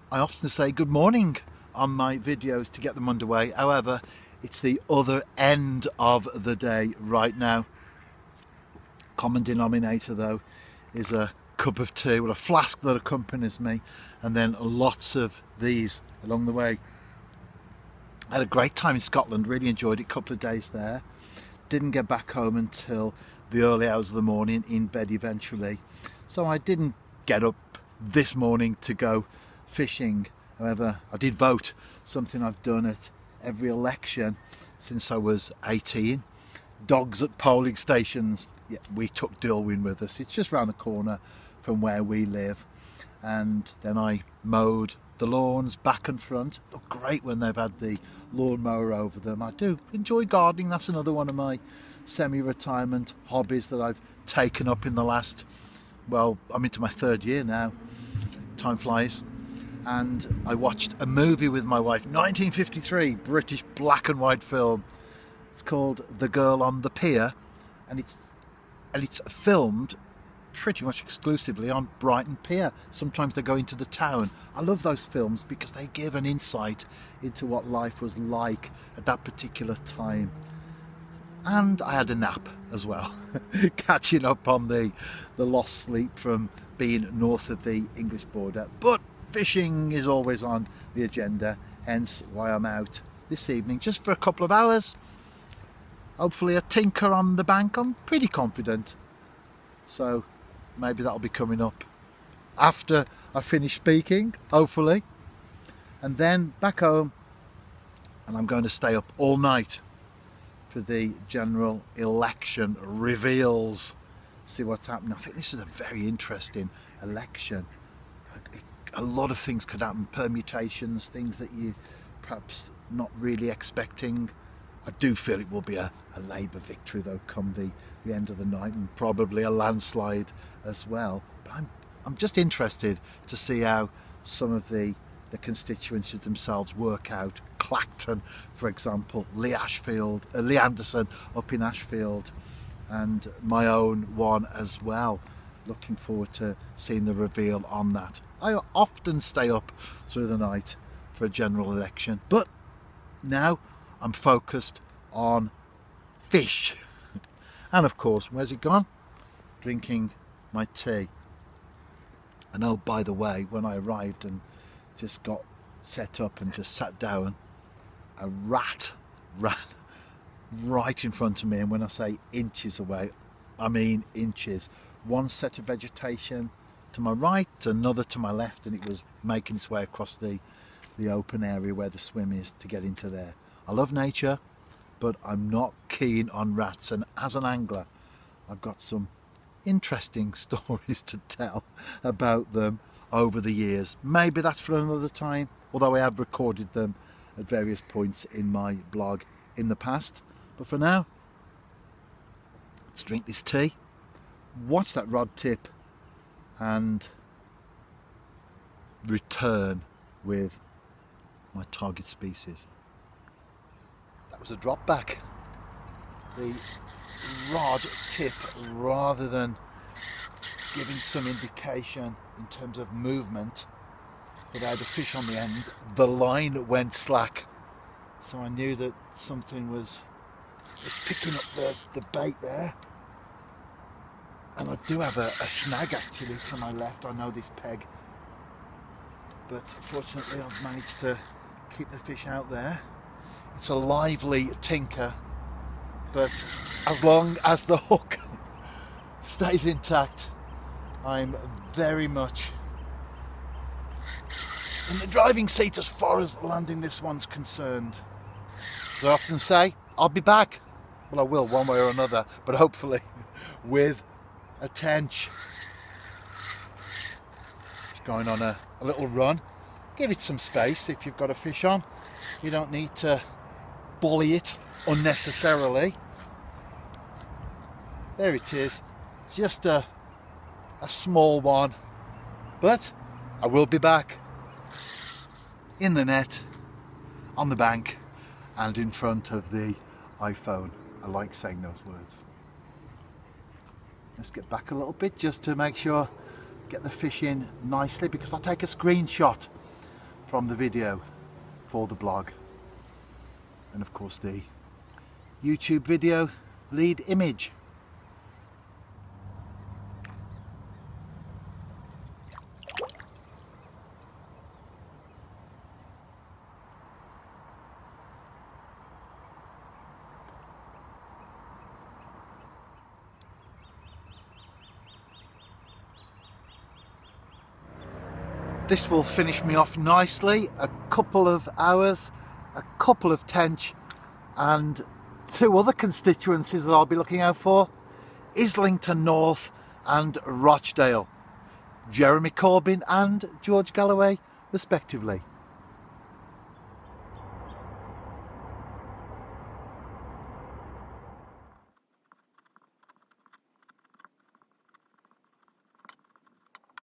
I often say good morning on my videos to get them underway. However, it's the other end of the day right now. Common denominator though is a cup of tea with a flask that accompanies me, and then lots of these along the way. I had a great time in Scotland, really enjoyed it, a couple of days there. Didn't get back home until the early hours of the morning, in bed eventually. So I didn't get up this morning to go fishing. However, I did vote, something I've done at every election since I was 18. Dogs at polling stations. Yeah, we took Dilwyn with us. It's just round the corner from where we live. And then I mowed the lawns back and front. Look great when they've had the lawnmower over them. I do enjoy gardening. That's another one of my semi-retirement hobbies that I've taken up in the last, well, I'm into my third year now. Time flies. And I watched a movie with my wife, 1953 British black and white film. It's called The Girl on the Pier, and it's filmed pretty much exclusively on Brighton Pier. Sometimes they go into the town. I love those films because they give an insight into what life was like at that particular time. And I had a nap as well, catching up on the lost sleep from being north of the English border. But fishing is always on the agenda, hence why I'm out this evening just for a couple of hours. Hopefully a tinker on the bank, I'm pretty confident. So maybe that'll be coming up after I finish speaking, hopefully. And then back home, and I'm going to stay up all night for the general election reveals. See what's happening. I think this is a very interesting election. A lot of things could happen, permutations, things that you perhaps not really expecting. I do feel it will be a Labour victory though come the end of the night, and probably a landslide as well. But I'm just interested to see how some of the constituencies themselves work out. Clacton, for example, Lee Anderson up in Ashfield, and my own one as well. Looking forward to seeing the reveal on that. I often stay up through the night for a general election, but now I'm focused on fish. And of course, where's it gone? Drinking my tea. And oh, by the way, when I arrived and just got set up and just sat down, a rat ran right in front of me. And when I say inches away, I mean inches. One set of vegetation to my right, another to my left, and it was making its way across the open area where the swim is to get into there. I love nature, but I'm not keen on rats, and as an angler I've got some interesting stories to tell about them over the years. Maybe that's for another time, although I have recorded them at various points in my blog in the past. But for now, let's drink this tea, watch that rod tip, and return with my target species. That was a drop back. The rod tip, rather than giving some indication in terms of movement that I had a fish on the end, the line went slack. So I knew that something was picking up the bait there. And I do have a snag actually to my left. I know this peg, but fortunately I've managed to keep the fish out there. It's a lively tinker, but as long as the hook stays intact, I'm very much in the driving seat as far as landing this one's concerned. As I often say, I'll be back. Well, I will one way or another, but hopefully with a tench. It's going on a little run. Give it some space if you've got a fish on. You don't need to bully it unnecessarily. There it is, just a small one, but I will be back in the net, on the bank, and in front of the iPhone. I like saying those words. Let's get back a little bit just to make sure, get the fish in nicely, because I'll take a screenshot from the video for the blog, and of course the YouTube video lead image. This will finish me off nicely. A couple of hours, a couple of tench, and two other constituencies that I'll be looking out for: Islington North and Rochdale. Jeremy Corbyn and George Galloway respectively.